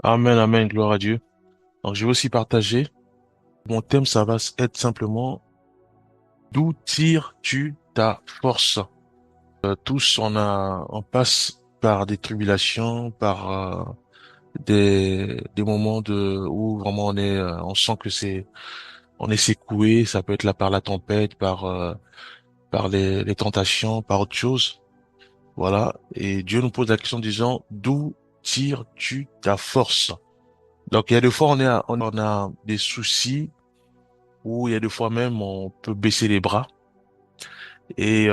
Amen, amen, gloire à Dieu. Donc, je vais aussi partager. Mon thème, ça va être simplement d'où tires-tu ta force? Tous, on passe par des tribulations, par des moments où vraiment on sent que on est secoué. Ça peut être là par la tempête, par les tentations, par autre chose. Voilà. Et Dieu nous pose la question en disant, d'où tires-tu ta force? Donc, il y a des fois, on a des soucis où il y a des fois même on peut baisser les bras et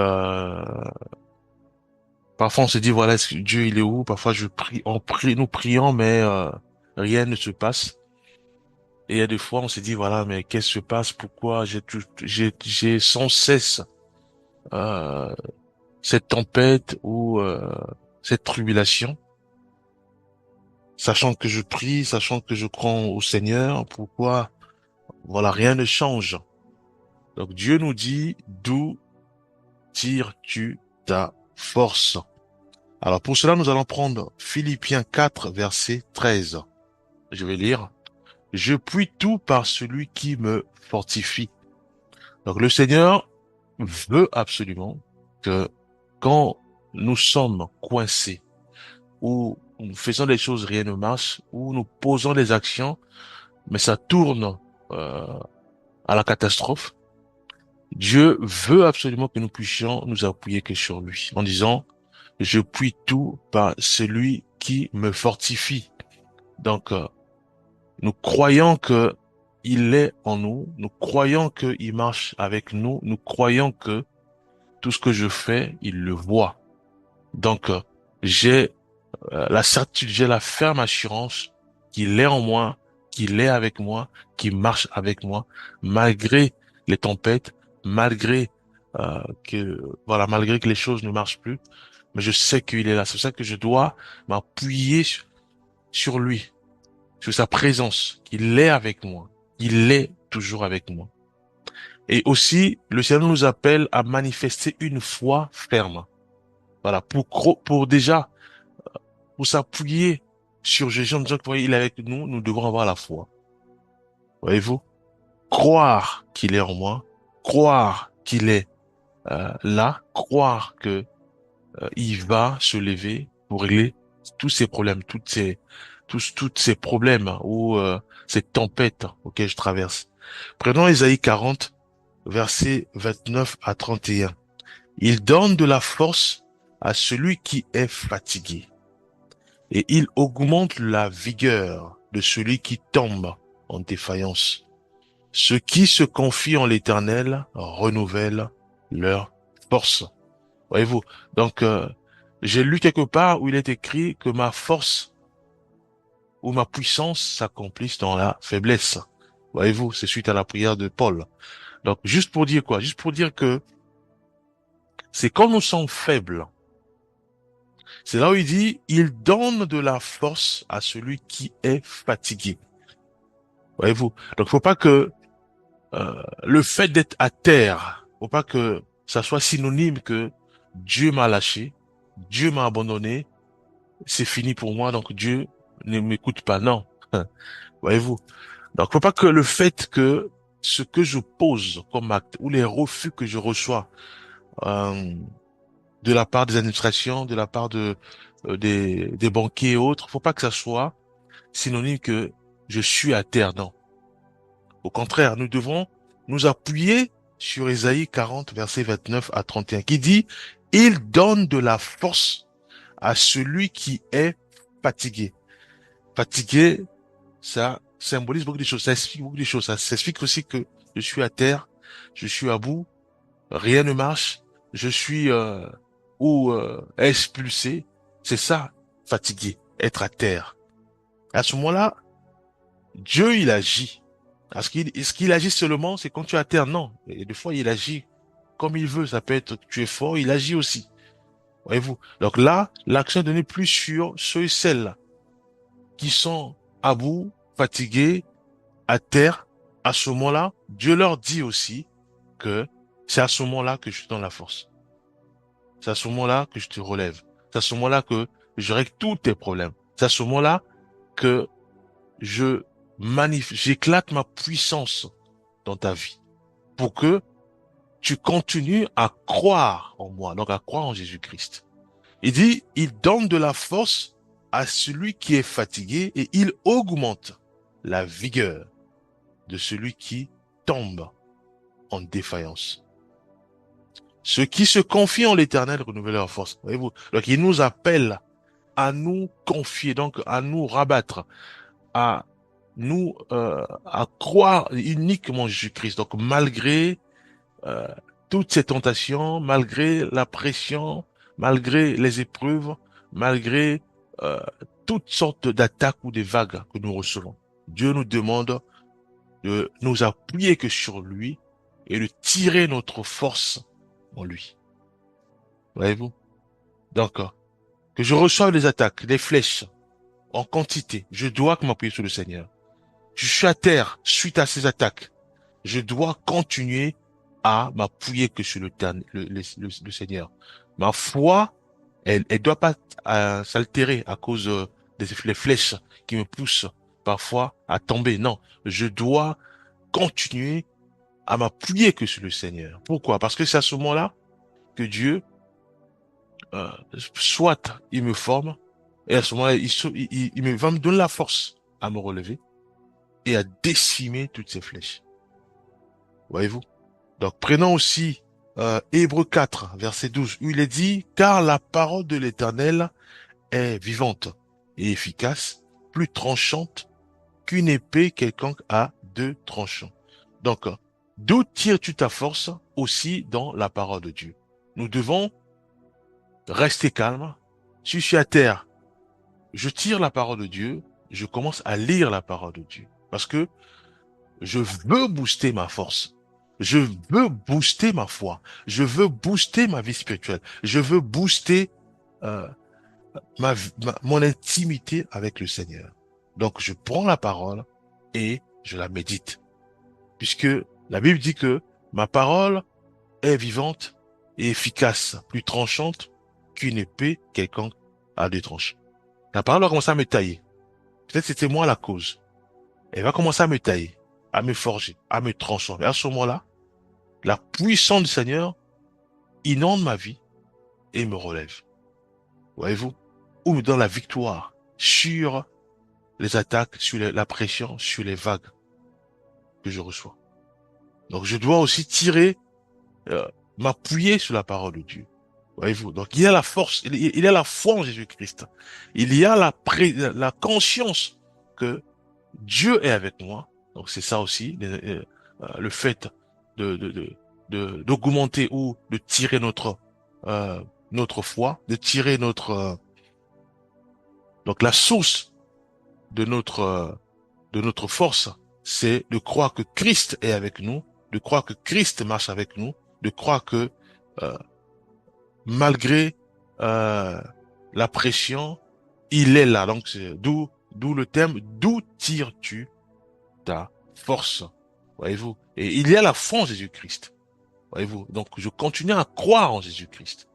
parfois on se dit voilà est-ce que Dieu il est où? Parfois je prie, on prie, nous prions mais rien ne se passe. Et il y a des fois on se dit voilà mais qu'est-ce qui se passe? Pourquoi j'ai sans cesse euh, cette tempête ou cette tribulation, sachant que je prie, sachant que je crois au Seigneur, pourquoi voilà rien ne change? Donc Dieu nous dit d'où tires-tu ta force? Alors pour cela, nous allons prendre Philippiens 4, verset 13. Je vais lire. Je puis tout par celui qui me fortifie. Donc le Seigneur veut absolument que quand nous sommes coincés, ou nous faisons des choses, rien ne marche, ou nous posons des actions, mais ça tourne euh, à la catastrophe, Dieu veut absolument que nous puissions nous appuyer que sur lui, en disant, je puis tout par celui qui me fortifie. Donc, nous croyons que il est en nous, nous croyons qu'il marche avec nous, nous croyons que tout ce que je fais, il le voit. Donc, j'ai la certitude, j'ai la ferme assurance qu'il est en moi, qu'il est avec moi, qu'il marche avec moi, malgré les tempêtes, malgré malgré que les choses ne marchent plus, mais je sais qu'il est là. C'est pour ça que je dois m'appuyer sur lui, sur sa présence, qu'il est avec moi. Il est toujours avec moi. Et aussi, le Seigneur nous appelle à manifester une foi ferme. Voilà, pour déjà, pour s'appuyer sur Jésus en disant que voyez, il est avec nous, nous devons avoir la foi. Voyez-vous? Croire qu'il est en moi, croire qu'il est là, croire que il va se lever pour régler tous ces problèmes, toutes ces problèmes ou ces tempêtes auxquelles je traverse. Prenons Ésaïe 40, versets 29 à 31. Il donne de la force à celui qui est fatigué et il augmente la vigueur de celui qui tombe en défaillance. Ceux qui se confient en l'Éternel renouvellent leur force. Voyez-vous? Donc, j'ai lu quelque part où il est écrit que ma force ou ma puissance s'accomplisse dans la faiblesse. Voyez-vous? C'est suite à la prière de Paul. Donc, juste pour dire quoi? Juste pour dire que c'est quand nous sommes faibles. C'est là où il dit, il donne de la force à celui qui est fatigué. Voyez-vous? Donc, faut pas que le fait d'être à terre, faut pas que ça soit synonyme que Dieu m'a lâché, Dieu m'a abandonné, c'est fini pour moi, donc Dieu ne m'écoute pas. Non. Voyez-vous? Donc, faut pas que le fait que ce que je pose comme acte ou les refus que je reçois euh, de la part des administrations, de la part des banquiers et autres, faut pas que ça soit synonyme que je suis à terre. Non. Au contraire, nous devons nous appuyer sur Ésaïe 40, verset 29 à 31, qui dit, il donne de la force à celui qui est fatigué. Fatigué, ça symbolise beaucoup de choses, ça explique beaucoup de choses. Ça s'explique aussi que je suis à terre, je suis à bout, rien ne marche, je suis expulsé. C'est ça, fatigué, être à terre. À ce moment-là, Dieu, il agit. Est-ce qu'il agit seulement, c'est quand tu es à terre? Non. Et des fois, il agit comme il veut. Ça peut être, tu es fort, il agit aussi. Voyez-vous? Donc là, l'action est donnée plus sur ceux et celles qui sont à bout, fatigués, à terre. À ce moment-là, Dieu leur dit aussi que c'est à ce moment-là que je te donne la force. C'est à ce moment-là que je te relève. C'est à ce moment-là que je règle tous tes problèmes. C'est à ce moment-là que j'éclate ma puissance dans ta vie pour que tu continues à croire en moi, donc à croire en Jésus-Christ. Il dit, il donne de la force à celui qui est fatigué et il augmente la vigueur de celui qui tombe en défaillance. Ceux qui se confient en l'Éternel renouvellent leur force. Voyez-vous? Donc il nous appelle à nous confier, donc à nous rabattre, à à croire uniquement en Jésus-Christ. Donc malgré euh, toutes ces tentations, malgré la pression, malgré les épreuves, malgré euh, toutes sortes d'attaques ou des vagues que nous recevons, Dieu nous demande de nous appuyer que sur lui et de tirer notre force en lui. Voyez-vous? Donc, que je reçoive des attaques, des flèches en quantité, je dois m'appuyer sur le Seigneur. Je suis à terre suite à ces attaques. Je dois continuer à m'appuyer que sur le Seigneur. Ma foi, elle doit pas s'altérer à cause des les flèches qui me poussent parfois à tomber. Non, je dois continuer à m'appuyer que sur le Seigneur. Pourquoi? Parce que c'est à ce moment-là que Dieu, euh, soit il me forme, et à ce moment-là, va me donner la force à me relever et à décimer toutes ces flèches. Voyez-vous? Donc, prenons aussi Hébreux 4, verset 12, où il est dit, car la parole de l'Éternel est vivante et efficace, plus tranchante qu'une épée quelconque à deux tranchants. Donc, d'où tires-tu ta force? Aussi dans la parole de Dieu. Nous devons rester calmes. Si je suis à terre, je tire la parole de Dieu, je commence à lire la parole de Dieu. Parce que je veux booster ma force. Je veux booster ma foi. Je veux booster ma vie spirituelle. Je veux booster euh, mon intimité avec le Seigneur. Donc, je prends la parole et je la médite. Puisque la Bible dit que ma parole est vivante et efficace, plus tranchante qu'une épée quelconque à deux tranches. La parole va commencer à me tailler. Peut-être c'était moi la cause. Elle va commencer à me tailler, à me forger, à me transformer. À ce moment-là, la puissance du Seigneur inonde ma vie et me relève. Voyez-vous? Ou me donne la victoire sur les attaques, sur la pression, sur les vagues que je reçois. Donc je dois aussi tirer, euh, m'appuyer sur la parole de Dieu. Voyez-vous? Donc il y a la force, il y a la foi en Jésus-Christ. Il y a la conscience que Dieu est avec moi. Donc c'est ça aussi, le fait d'augmenter ou de tirer euh, notre foi, de tirer donc la source de notre force, c'est de croire que Christ est avec nous, de croire que Christ marche avec nous, de croire que euh, malgré euh, la pression, il est là. Donc c'est d'où le thème, d'où tires-tu ta force? Voyez-vous? Et il y a la foi en Jésus-Christ. Voyez-vous? Donc je continue à croire en Jésus-Christ.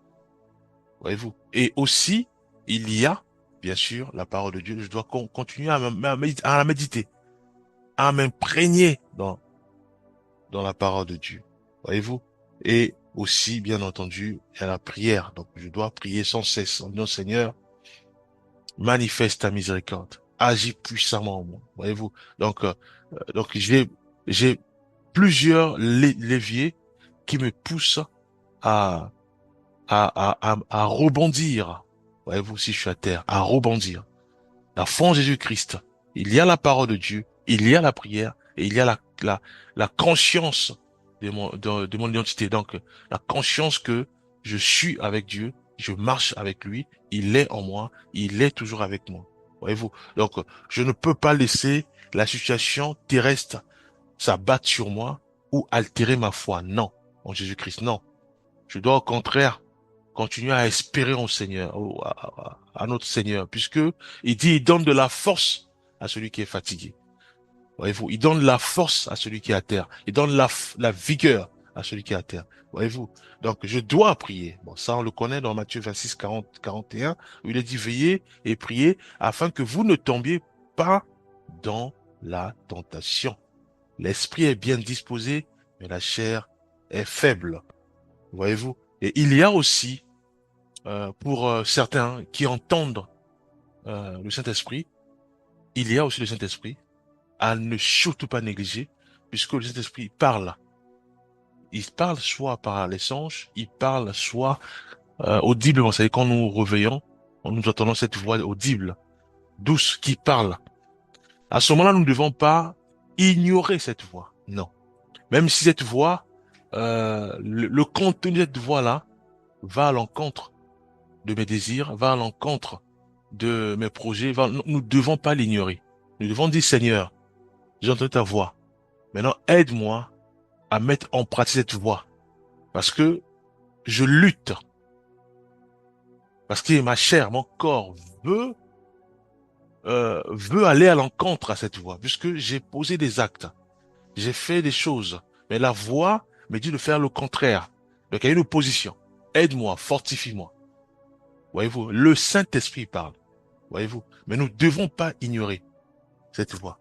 Voyez-vous? Et aussi, il y a, bien sûr, la parole de Dieu. Je dois continuer à la méditer, à m'imprégner dans la parole de Dieu. Voyez-vous? Et aussi, bien entendu, il y a la prière. Donc, je dois prier sans cesse en disant, Seigneur, manifeste ta miséricorde. Agis puissamment en moi. Voyez-vous? Donc j'ai plusieurs leviers qui me poussent à, à rebondir. Voyez-vous, si je suis à terre, à rebondir. La foi en Jésus-Christ. Il y a la parole de Dieu, il y a la prière, et il y a la conscience de mon identité. Donc, la conscience que je suis avec Dieu, je marche avec lui, il est en moi, il est toujours avec moi. Voyez-vous? Donc, je ne peux pas laisser la situation terrestre s'abattre sur moi ou altérer ma foi. Non. En Jésus-Christ, non. Je dois au contraire continuer à espérer au Seigneur, à notre Seigneur, puisque il dit, il donne de la force à celui qui est fatigué. Voyez-vous, il donne la force à celui qui est à terre. Il donne la vigueur à celui qui est à terre. Voyez-vous. Donc, je dois prier. Bon, ça, on le connaît dans Matthieu 26, 41, où il est dit, veillez et priez afin que vous ne tombiez pas dans la tentation. L'esprit est bien disposé, mais la chair est faible. Voyez-vous? Et il y a aussi, pour certains qui entendent le Saint-Esprit, il y a aussi le Saint-Esprit à ne surtout pas négliger, puisque le Saint-Esprit parle. Il parle soit par les songes, il parle soit audiblement. C'est-à-dire quand nous réveillons, nous entendons cette voix audible, douce, qui parle. À ce moment-là, nous ne devons pas ignorer cette voix. Non. Même si cette voix, le contenu de cette voix-là va à l'encontre de mes désirs, va à l'encontre de mes projets, nous ne devons pas l'ignorer. Nous devons dire, Seigneur, j'entends ta voix. Maintenant, aide-moi à mettre en pratique cette voix. Parce que je lutte. Parce que ma chair, mon corps veut aller à l'encontre à cette voix. Puisque j'ai posé des actes. J'ai fait des choses. Mais la voix me dit de faire le contraire. Donc il y a une opposition. Aide-moi, fortifie-moi. Voyez-vous, le Saint-Esprit parle. Voyez-vous. Mais nous ne devons pas ignorer cette voix.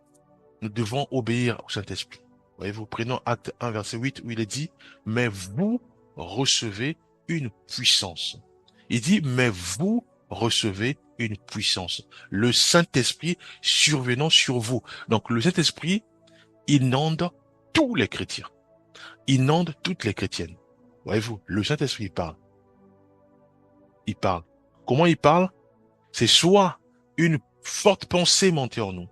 Nous devons obéir au Saint-Esprit. Voyez-vous, prenons Acte 1, verset 8, où il est dit, mais vous recevez une puissance. Il dit, mais vous recevez une puissance. Le Saint-Esprit survenant sur vous. Donc, le Saint-Esprit inonde tous les chrétiens. Inonde toutes les chrétiennes. Voyez-vous, le Saint-Esprit parle. Il parle. Comment il parle? C'est soit une forte pensée montée en nous.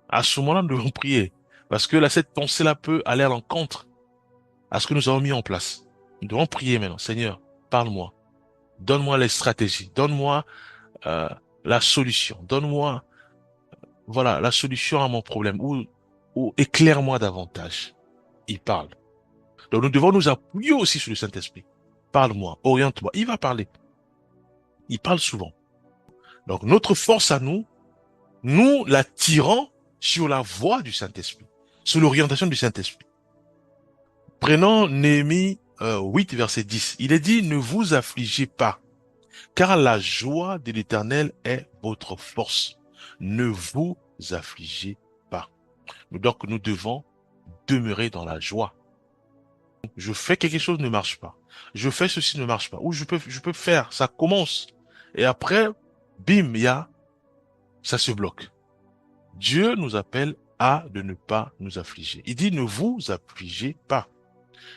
À ce moment-là, nous devons prier. Parce que là, cette pensée-là peut aller à l'encontre à ce que nous avons mis en place. Nous devons prier maintenant. Seigneur, parle-moi. Donne-moi les stratégies. Donne-moi euh, la solution. Donne-moi, voilà, la solution à mon problème. Ou éclaire-moi davantage. Il parle. Donc nous devons nous appuyer aussi sur le Saint-Esprit. Parle-moi, oriente-moi. Il va parler. Il parle souvent. Donc notre force à nous, nous la tirons sur la voie du Saint-Esprit, sur l'orientation du Saint-Esprit. Prenons Néhémie 8, verset 10. Il est dit, ne vous affligez pas, car la joie de l'Éternel est votre force. Ne vous affligez pas. Donc nous devons demeurer dans la joie. Je fais quelque chose, ne marche pas. Je fais ceci, ne marche pas. Ou je peux faire, ça commence. Et après, bim, ça se bloque. Dieu nous appelle à de ne pas nous affliger. Il dit, ne vous affligez pas,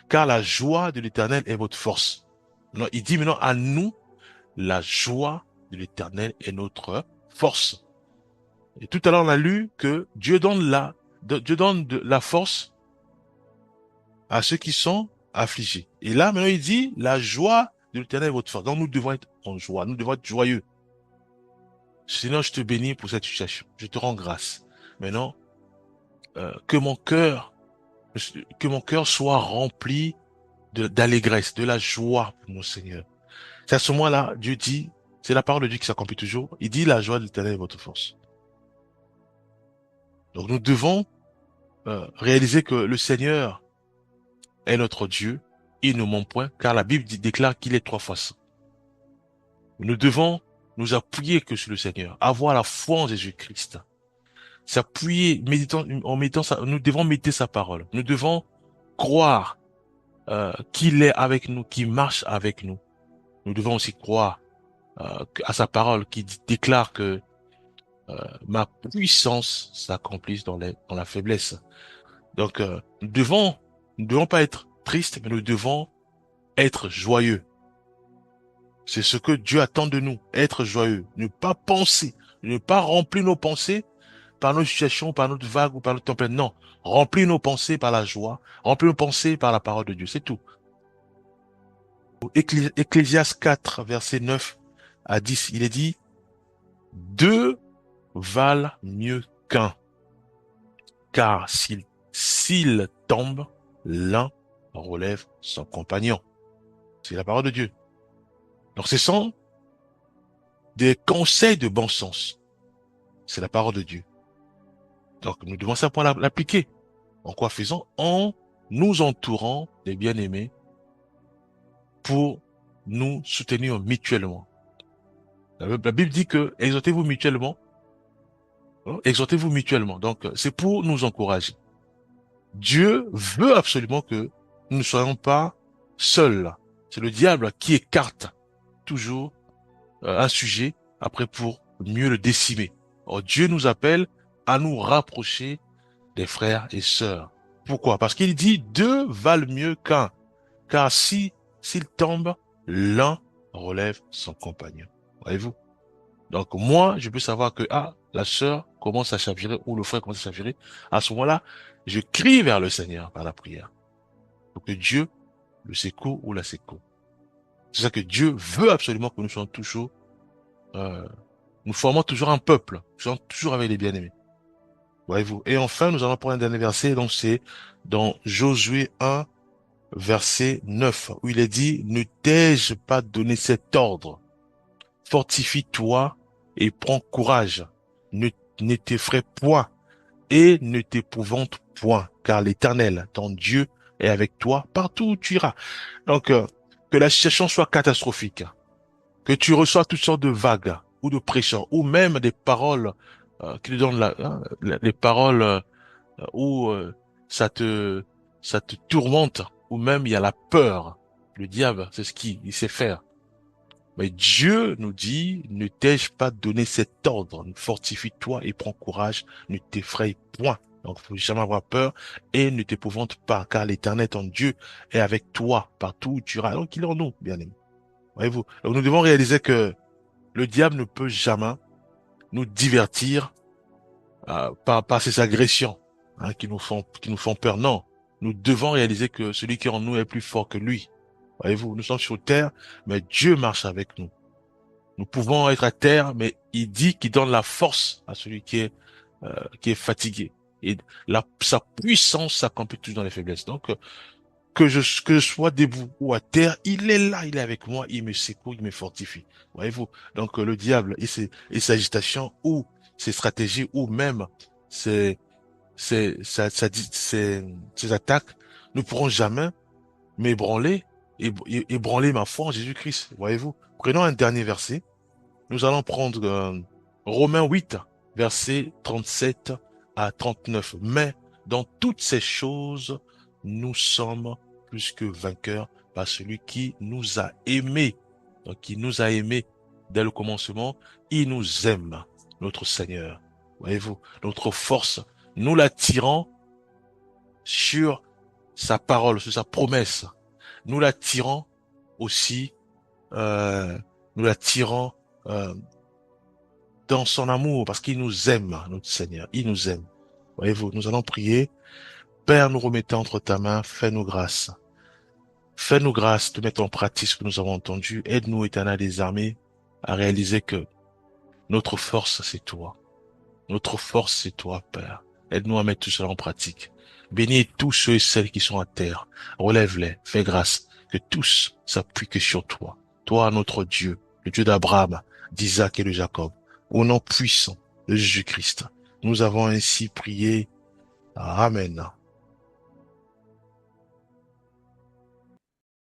car la joie de l'Éternel est votre force. Non, il dit maintenant à nous, la joie de l'Éternel est notre force. Et tout à l'heure, on a lu que Dieu donne de la force à ceux qui sont affligés. Et là, maintenant, il dit, la joie de l'Éternel est votre force. Donc, nous devons être en joie. Nous devons être joyeux. Sinon, je te bénis pour cette situation. Je te rends grâce. Maintenant, que mon cœur soit rempli d'allégresse, de la joie pour mon Seigneur. C'est à ce moment-là, Dieu dit, c'est la parole de Dieu qui s'accomplit toujours. Il dit, la joie de l'Éternel est votre force. Donc, nous devons réaliser que le Seigneur est notre Dieu. Il ne ment point, car la Bible déclare qu'il est 3 fois saint. Nous devons nous appuyer que sur le Seigneur, avoir la foi en Jésus-Christ, s'appuyer, nous devons méditer sa parole. Nous devons croire qu'il est avec nous, qu'il marche avec nous. Nous devons aussi croire à sa parole qui déclare que ma puissance s'accomplisse dans la faiblesse. Donc, nous devons pas être tristes, mais nous devons être joyeux. C'est ce que Dieu attend de nous, être joyeux, ne pas penser, ne pas remplir nos pensées par nos situations, par notre vague ou par notre tempête. Non, remplir nos pensées par la joie, remplir nos pensées par la parole de Dieu, c'est tout. Ecclésiaste 4, verset 9 à 10, il est dit, deux valent mieux qu'un, car s'il tombe, l'un relève son compagnon. C'est la parole de Dieu. Donc ce sont des conseils de bon sens. C'est la parole de Dieu. Donc nous devons simplement l'appliquer. En quoi faisons? En nous entourant des bien-aimés pour nous soutenir mutuellement. La Bible dit que exhortez-vous mutuellement Exhortez-vous mutuellement. Donc, c'est pour nous encourager. Dieu veut absolument que nous ne soyons pas seuls. C'est le diable qui écarte toujours un sujet après pour mieux le décimer. Or, Dieu nous appelle à nous rapprocher des frères et sœurs. Pourquoi? Parce qu'il dit deux valent mieux qu'un. Car s'il tombe, l'un relève son compagnon. Voyez-vous? Donc moi, je peux savoir que la sœur commence à chavirer ou le frère commence à chavirer. À ce moment-là, je crie vers le Seigneur par la prière pour que Dieu le secoue ou la secoue. C'est ça que Dieu veut absolument que nous soyons toujours, euh, nous formons toujours un peuple, nous soyons toujours avec les bien-aimés. Voyez-vous? Et enfin, nous allons prendre un dernier verset, donc c'est dans Josué 1, verset 9, où il est dit, ne t'ai-je pas donné cet ordre? Fortifie-toi et prends courage. Ne t'effraie point et ne t'épouvante point, car l'Éternel, ton Dieu, est avec toi partout où tu iras. Donc, que la situation soit catastrophique, que tu reçois toutes sortes de vagues ou de pressions, ou même des paroles qui te donnent les paroles où ça te ça te tourmente, ou même il y a la peur. Le diable, c'est ce qu'il sait faire. Mais Dieu nous dit, ne t'ai-je pas donné cet ordre? Fortifie-toi et prends courage, ne t'effraie point. Donc, faut jamais avoir peur et ne t'épouvante pas, car l'Éternel, ton Dieu, est avec toi partout où tu iras. Donc, il est en nous, bien aimé. Voyez-vous? Donc, nous devons réaliser que le diable ne peut jamais nous divertir par ses agressions qui nous font peur. Non, nous devons réaliser que celui qui est en nous est plus fort que lui. Voyez-vous? Nous sommes sur terre, mais Dieu marche avec nous. Nous pouvons être à terre, mais il dit qu'il donne la force à celui qui est fatigué. Et sa puissance s'accomplit toujours dans les faiblesses. Donc, que je sois debout ou à terre, il est là, il est avec moi, il me secoue, il me fortifie. Voyez-vous? Donc, le diable et ses agitations ou ses stratégies ou même ses, ses attaques ne pourront jamais m'ébranler ébranler ma foi en Jésus-Christ. Voyez-vous? Prenons un dernier verset. Nous allons prendre Romains 8, versets 37 à 39. Mais dans toutes ces choses, nous sommes plus que vainqueurs par celui qui nous a aimés. Donc, qui nous a aimés dès le commencement, il nous aime, notre Seigneur. Voyez-vous, notre force, nous la tirons sur sa parole, sur sa promesse. Nous la tirons aussi, euh, nous la tirons euh, dans son amour, parce qu'il nous aime, notre Seigneur. Il nous aime. Voyez-vous, nous allons prier. Père, nous remettons entre ta main, fais-nous grâce. Fais-nous grâce de mettre en pratique ce que nous avons entendu. Aide-nous, Éternel des armées, à réaliser que notre force, c'est toi. Notre force, c'est toi, Père. Aide-nous à mettre tout cela en pratique. Bénis tous ceux et celles qui sont à terre. Relève-les. Fais grâce. Que tous s'appuient que sur toi. Toi, notre Dieu, le Dieu d'Abraham, d'Isaac et de Jacob. Au nom puissant de Jésus-Christ. Nous avons ainsi prié. Amen.